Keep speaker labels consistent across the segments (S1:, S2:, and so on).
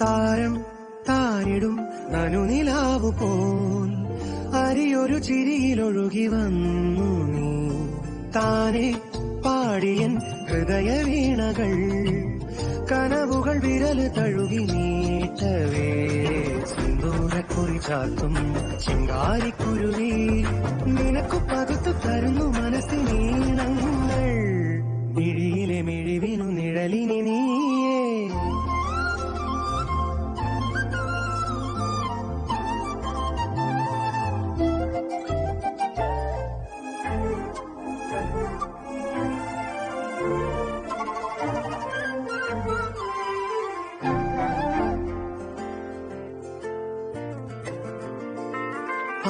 S1: താരം താരിടും നനുനിലാവു പോൽ അരിയൊരു ചിരിയിലൊഴുകി വന്നു നീ താനെ പാടിയൻ ഹൃദയ വീണകൾ കനവുകൾ വിരല് തഴുകി നീട്ടവേ സിന്ദൂരക്കുറി ചാർത്തും ശിങ്കാരിക്കുരുവി നിനക്കു പകുത്തു തരുന്നു മനസ്സിനീണങ്ങൾ മിഴിയിലെ മിഴിവിനു നിഴലിനി നീയേ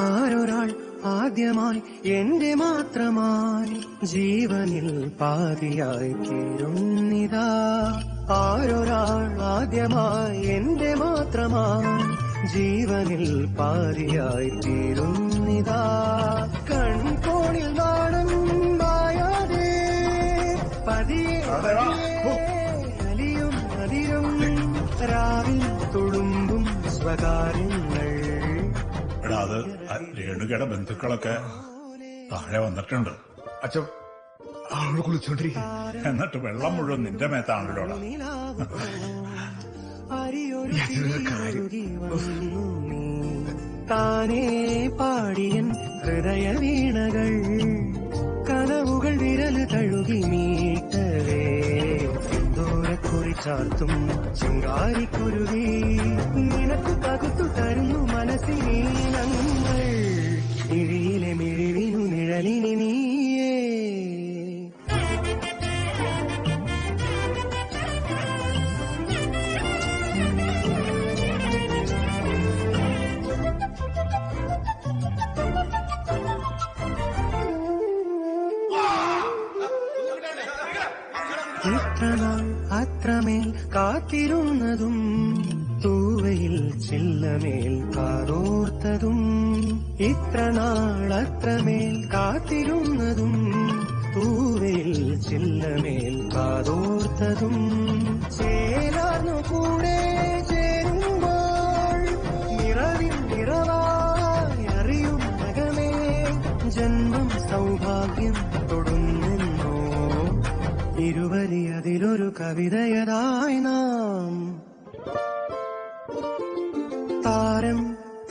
S1: ആരൊരാൾ ആദ്യമായി എന്റെ മാത്രമായി ജീവനിൽ പാതിയായി തീരുന്നിതാ ആരൊരാൾ ആദ്യമായി എന്റെ മാത്രമായി ജീവനിൽ പാതിയായി തീരുന്നിതാ കൺകോണിൽ നാണം മായാതെ പതിയെ അലിയും മതിരും രാവിൽ തുളുമ്പും സ്വകാര്യങ്ങൾ.
S2: അത് രേണുകയുടെ ബന്ധുക്കളൊക്കെ താഴെ വന്നിട്ടുണ്ട്.
S3: അച്ഛൻ അവള് കുളിച്ചോണ്ടിരിക്കുക.
S2: എന്നിട്ട് വെള്ളം മുഴുവൻ നിന്റെ മേത്താണല്ലോടാ.
S1: താനേ പാടിയൻ ഹൃദയ വീണകൾ കനവുകൾ വിരല് തഴുകി മീട്ടവേ സിന്ദൂരക്കുറി ചാർത്തും ശിങ്കാരിക്കുരുവി നിനക്കു പകുത്തു തരുന്നു മനസ്സിനീണങ്ങൾ മിഴിയിലെ മിഴിവിനു നിഴലിനി നീയേ ഇത്രനാൾ അത്രമേൽ കാത്തിരുന്നതും തൂവയിൽ ചില്ലമേൽ കാതോർത്തതും ഇത്രനാൾ അത്രമേൽ കാത്തിരുന്നതും തൂവയിൽ ചില്ലമേൽ കാതോർത്തതും ചേരാർന്നു കൂടെ ചേരുമ്പോൾ നിറവിൽ നിറവായി അറിയും മകമേ ജന്മം സൗഭാഗ്യം തൊടുന്നെന്നോ ഇരുവരി അതിലൊരു കവിതയതായി നാം താരം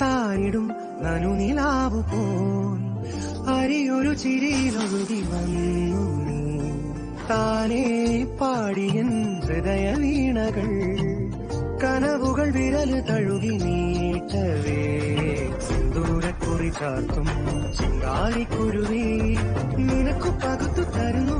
S1: താരിടും നനുനിലാവു പോൽ അരിയൊരു ചിരിയിലൊഴുകി വന്നു നീ താനേ പാടിയൻ ഹൃദയ വീണകൾ കനവുകൾ വിരല് തഴുകി നീട്ടവേ സിന്ദൂരക്കുറി ചാർത്തും ശിങ്കാരിക്കുരുവി നിനക്കു പകുത്തു തരുന്നു